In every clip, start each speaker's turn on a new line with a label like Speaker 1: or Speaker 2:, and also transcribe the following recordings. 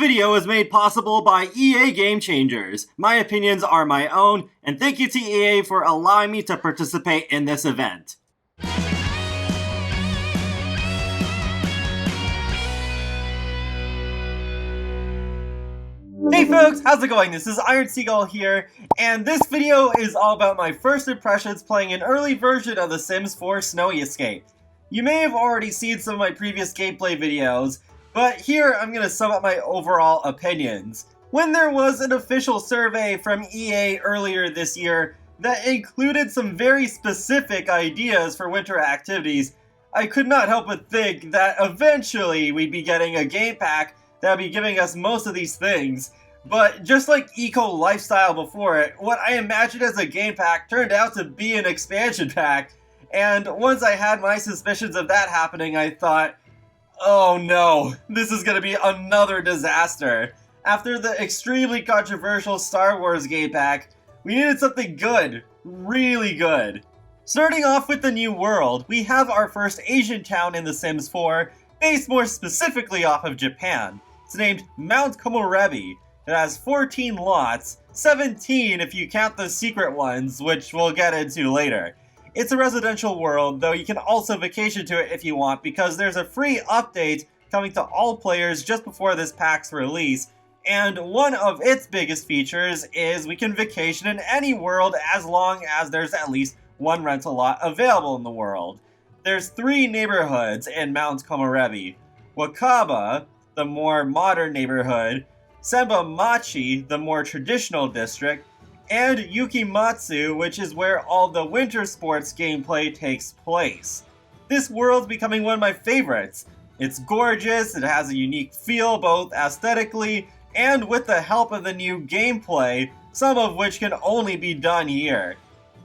Speaker 1: video is made possible by EA Game Changers. My opinions are my own, and thank you to EA for allowing me to participate in this event. Hey folks, how's it going? This is Iron Seagull here, and this video is all about my first impressions playing an early version of The Sims 4 Snowy Escape. You may have already seen some of my previous gameplay videos, but here I'm going to sum up my overall opinions. When there was an official survey from EA earlier this year that included some very specific ideas for winter activities, I could not help but think that eventually we'd be getting a game pack that would be giving us most of these things. But just like Eco Lifestyle before it, what I imagined as a game pack turned out to be an expansion pack. And once I had my suspicions of that happening, I thought, oh no, this is gonna be another disaster. After the extremely controversial Star Wars game pack, we needed something good, really good. Starting off with the new world, we have our first Asian town in The Sims 4, based more specifically off of Japan. It's named Mount Komorebi. It has 14 lots, 17 if you count the secret ones, which we'll get into later. It's a residential world, though you can also vacation to it if you want, because there's a free update coming to all players just before this pack's release, and one of its biggest features is we can vacation in any world as long as there's at least one rental lot available in the world. There's 3 neighborhoods in Mount Komorebi: Wakaba, the more modern neighborhood, Senbamachi, the more traditional district, and Yukimatsu, which is where all the winter sports gameplay takes place. This world's becoming one of my favorites. It's gorgeous, it has a unique feel both aesthetically and with the help of the new gameplay, some of which can only be done here.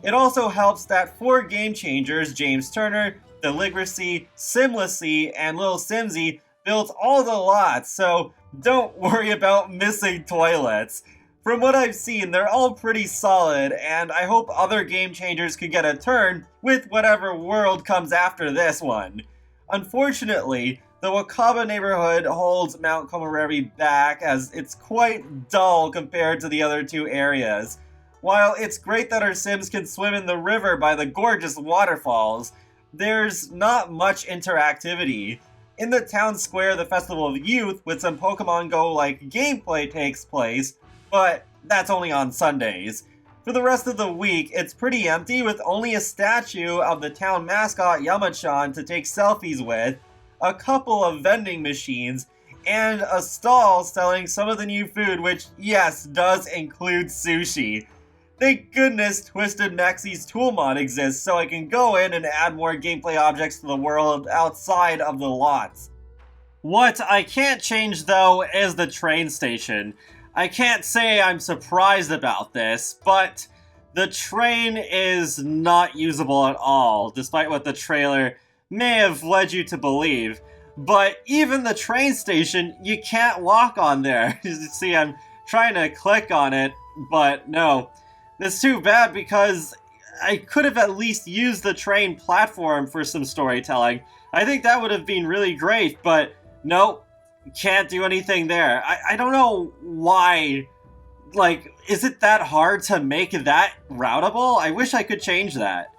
Speaker 1: It also helps that 4 game changers, James Turner, Deluxe, Simlessy, and Lil Simsy, built all the lots, so don't worry about missing toilets. From what I've seen, they're all pretty solid, and I hope other game changers could get a turn with whatever world comes after this one. Unfortunately, the Wakaba neighborhood holds Mount Komorebi back, as it's quite dull compared to the other 2 areas. While it's great that our Sims can swim in the river by the gorgeous waterfalls, there's not much interactivity. In the town square, the Festival of Youth with some Pokemon Go-like gameplay takes place, but that's only on Sundays. For the rest of the week, it's pretty empty with only a statue of the town mascot Yamachan to take selfies with, a couple of vending machines, and a stall selling some of the new food, which, yes, does include sushi. Thank goodness Twisted Nexie's tool mod exists so I can go in and add more gameplay objects to the world outside of the lots. What I can't change though is the train station. I can't say I'm surprised about this, but the train is not usable at all, despite what the trailer may have led you to believe. But even the train station, you can't walk on there. You see, I'm trying to click on it, but no. That's too bad because I could have at least used the train platform for some storytelling. I think that would have been really great, but nope, can't do anything there. I don't know why. Like, is it that hard to make that routable? I wish I could change that.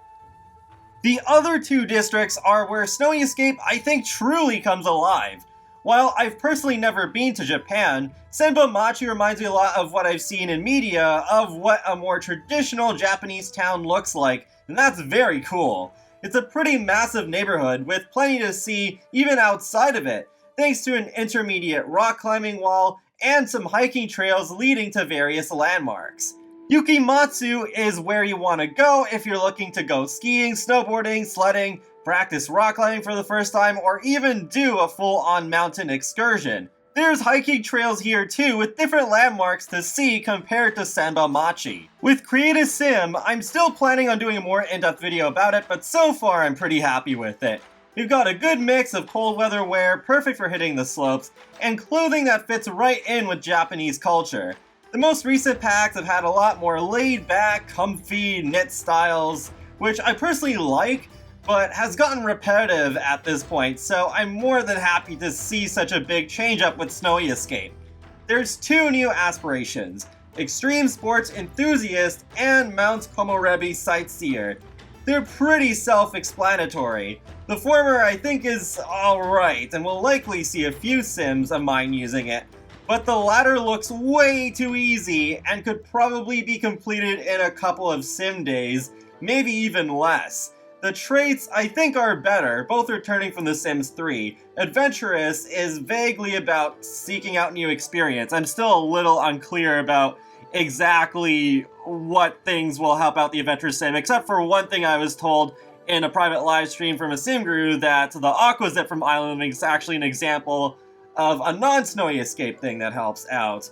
Speaker 1: The other 2 districts are where Snowy Escape, I think, truly comes alive. While I've personally never been to Japan, Senbamachi reminds me a lot of what I've seen in media of what a more traditional Japanese town looks like, and that's very cool. It's a pretty massive neighborhood with plenty to see even outside of it, thanks to an intermediate rock climbing wall and some hiking trails leading to various landmarks. Yukimatsu is where you want to go if you're looking to go skiing, snowboarding, sledding, practice rock climbing for the first time, or even do a full-on mountain excursion. There's hiking trails here too, with different landmarks to see compared to Senbamachi. With Create a Sim, I'm still planning on doing a more in-depth video about it, but so far I'm pretty happy with it. We've got a good mix of cold weather wear, perfect for hitting the slopes, and clothing that fits right in with Japanese culture. The most recent packs have had a lot more laid-back, comfy knit styles, which I personally like, but has gotten repetitive at this point, so I'm more than happy to see such a big change up with Snowy Escape. there's two new aspirations: Extreme Sports Enthusiast and Mount Komorebi Sightseer. They're pretty self-explanatory. The former I think is alright, and will likely see a few sims of mine using it, but the latter looks way too easy and could probably be completed in a couple of sim days, maybe even less. The traits I think are better, both returning from The Sims 3. Adventurous is vaguely about seeking out new experience. I'm still a little unclear about exactly what things will help out the adventurous sim, except for one thing I was told in a private live stream from a sim guru, that the Aquazip from Island Living is actually an example of a non-snowy escape thing that helps out.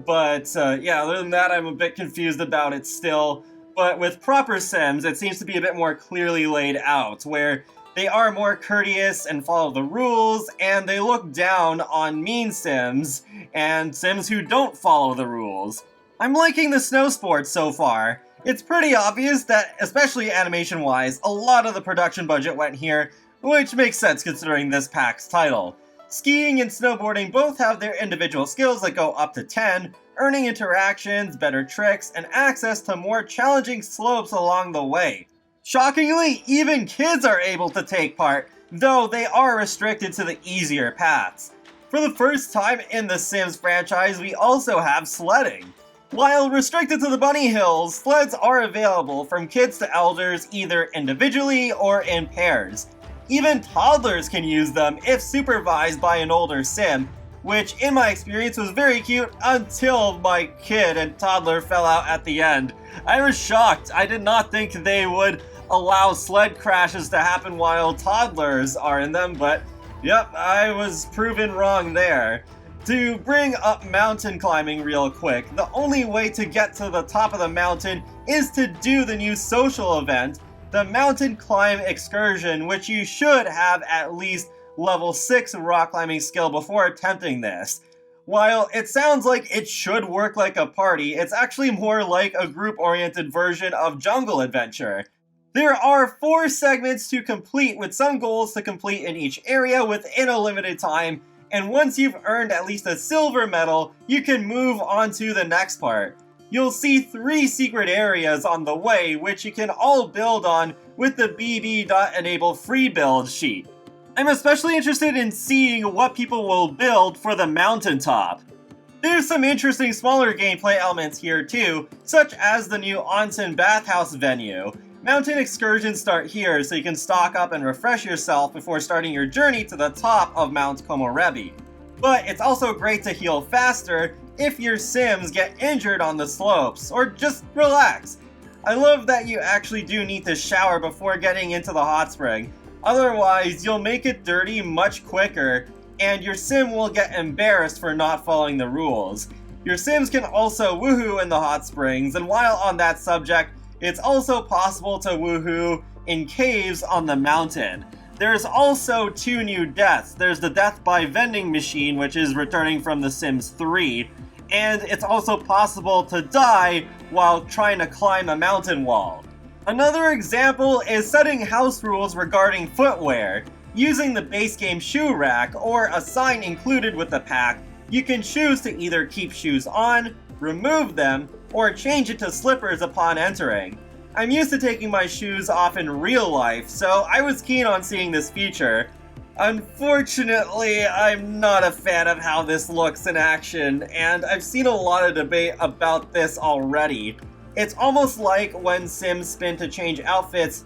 Speaker 1: But yeah, other than that, I'm a bit confused about it still. But with proper sims, it seems to be a bit more clearly laid out, where they are more courteous and follow the rules, and they look down on mean sims and sims who don't follow the rules. I'm liking the snow sports so far. It's pretty obvious that, especially animation-wise, a lot of the production budget went here, which makes sense considering this pack's title. Skiing and snowboarding both have their individual skills that go up to 10, earning interactions, better tricks, and access to more challenging slopes along the way. Shockingly, even kids are able to take part, though they are restricted to the easier paths. For the first time in the Sims franchise, we also have sledding. While restricted to the bunny hills, sleds are available from kids to elders either individually or in pairs. Even toddlers can use them if supervised by an older sim, which in my experience was very cute until my kid and toddler fell out at the end. I was shocked. I did not think they would allow sled crashes to happen while toddlers are in them, but yep, I was proven wrong there. To bring up mountain climbing real quick, the only way to get to the top of the mountain is to do the new social event, the Mountain Climb Excursion, which you should have at least level 6 rock climbing skill before attempting this. While it sounds like it should work like a party, it's actually more like a group-oriented version of Jungle Adventure. There are 4 segments to complete, with some goals to complete in each area within a limited time, and once you've earned at least a silver medal, you can move on to the next part. You'll see 3 secret areas on the way, which you can all build on with the bb.enable free build sheet. I'm especially interested in seeing what people will build for the mountaintop. There's some interesting smaller gameplay elements here too, such as the new onsen bathhouse venue. Mountain excursions start here, so you can stock up and refresh yourself before starting your journey to the top of Mount Komorebi. But it's also great to heal faster if your sims get injured on the slopes, or just relax. I love that you actually do need to shower before getting into the hot spring. Otherwise, you'll make it dirty much quicker, and your sim will get embarrassed for not following the rules. Your sims can also woohoo in the hot springs, and while on that subject, it's also possible to woohoo in caves on the mountain. There's also 2 new deaths. There's the death by vending machine, which is returning from The Sims 3, and it's also possible to die while trying to climb a mountain wall. Another example is setting house rules regarding footwear. Using the base game shoe rack or a sign included with the pack, you can choose to either keep shoes on, remove them, or change it to slippers upon entering. I'm used to taking my shoes off in real life, so I was keen on seeing this feature. Unfortunately, I'm not a fan of how this looks in action, and I've seen a lot of debate about this already. It's almost like when Sims spin to change outfits,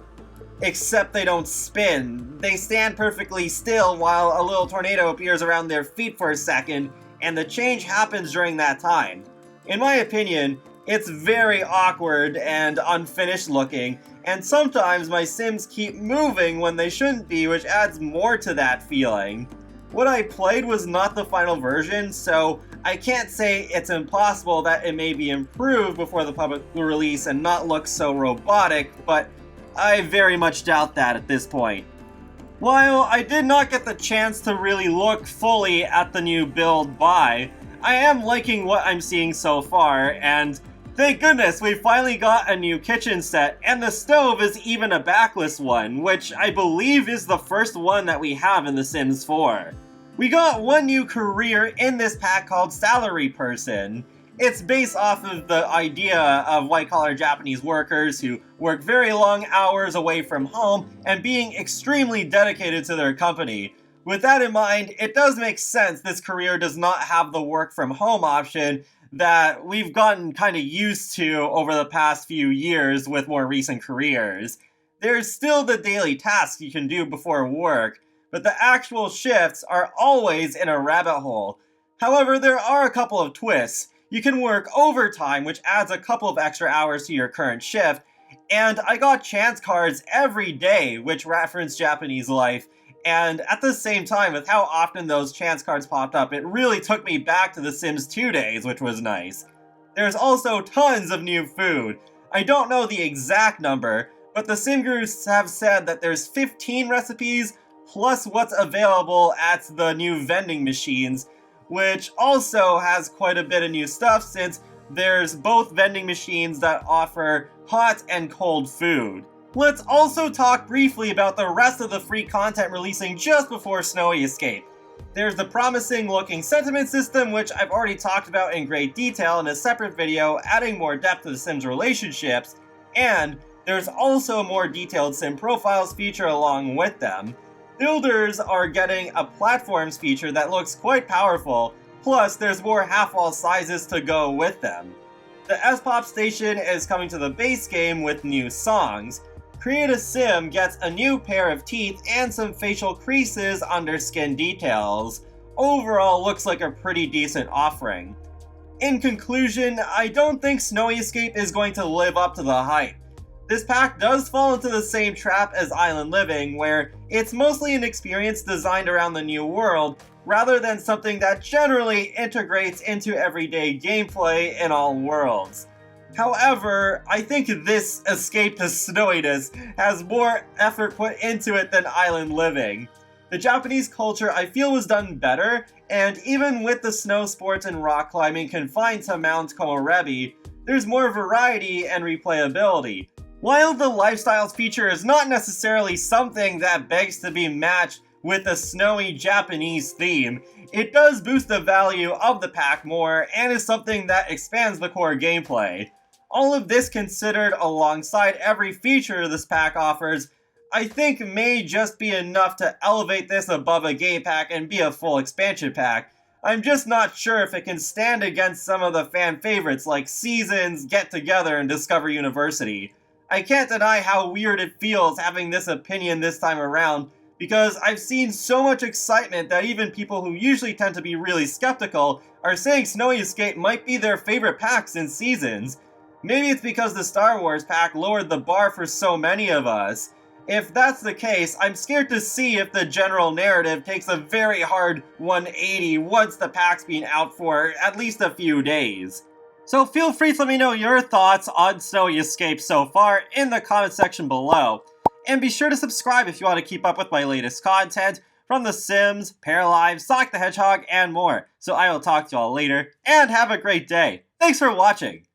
Speaker 1: except they don't spin. They stand perfectly still while a little tornado appears around their feet for a second, and the change happens during that time. In my opinion, it's very awkward and unfinished looking, and sometimes my Sims keep moving when they shouldn't be, which adds more to that feeling. What I played was not the final version, so I can't say it's impossible that it may be improved before the public release and not look so robotic, but I very much doubt that at this point. While I did not get the chance to really look fully at the new build I am liking what I'm seeing so far, and thank goodness we finally got a new kitchen set, and the stove is even a backless one, which I believe is the first one that we have in The Sims 4. We got one new career in this pack called Salary Person. It's based off of the idea of white-collar Japanese workers who work very long hours away from home and being extremely dedicated to their company. With that in mind, it does make sense this career does not have the work-from-home option that we've gotten kind of used to over the past few years with more recent careers. There's still the daily tasks you can do before work, but the actual shifts are always in a rabbit hole. However, there are a couple of twists. You can work overtime, which adds a couple of extra hours to your current shift, and I got chance cards every day, which reference Japanese life, and at the same time, with how often those chance cards popped up, it really took me back to The Sims 2 days, which was nice. There's also tons of new food. I don't know the exact number, but the Sim Gurus have said that there's 15 recipes, plus what's available at the new vending machines, which also has quite a bit of new stuff since there's both vending machines that offer hot and cold food. Let's also talk briefly about the rest of the free content releasing just before Snowy Escape. There's the promising looking sentiment system, which I've already talked about in great detail in a separate video, adding more depth to the Sims' relationships, and there's also a more detailed Sim profiles feature along with them. Builders are getting a platforms feature that looks quite powerful, plus there's more half-wall sizes to go with them. The S-Pop station is coming to the base game with new songs. Create a Sim gets a new pair of teeth and some facial creases under skin details. Overall, looks like a pretty decent offering. In conclusion, I don't think Snowy Escape is going to live up to the hype. This pack does fall into the same trap as Island Living, where it's mostly an experience designed around the new world, rather than something that generally integrates into everyday gameplay in all worlds. However, I think this escape to snowiness has more effort put into it than Island Living. The Japanese culture I feel was done better, and even with the snow sports and rock climbing confined to Mount Komorebi, there's more variety and replayability. While the lifestyles feature is not necessarily something that begs to be matched with a snowy Japanese theme, it does boost the value of the pack more and is something that expands the core gameplay. All of this considered alongside every feature this pack offers, I think may just be enough to elevate this above a game pack and be a full expansion pack. I'm just not sure if it can stand against some of the fan favorites like Seasons, Get Together, and Discover University. I can't deny how weird it feels having this opinion this time around, because I've seen so much excitement that even people who usually tend to be really skeptical are saying Snowy Escape might be their favorite pack since Seasons. Maybe it's because the Star Wars pack lowered the bar for so many of us. If that's the case, I'm scared to see if the general narrative takes a very hard 180 once the pack's been out for at least a few days. So feel free to let me know your thoughts on Snowy Escape so far in the comment section below. And be sure to subscribe if you want to keep up with my latest content from The Sims, Paralive, Sonic the Hedgehog, and more. So I will talk to you all later, and have a great day. Thanks for watching!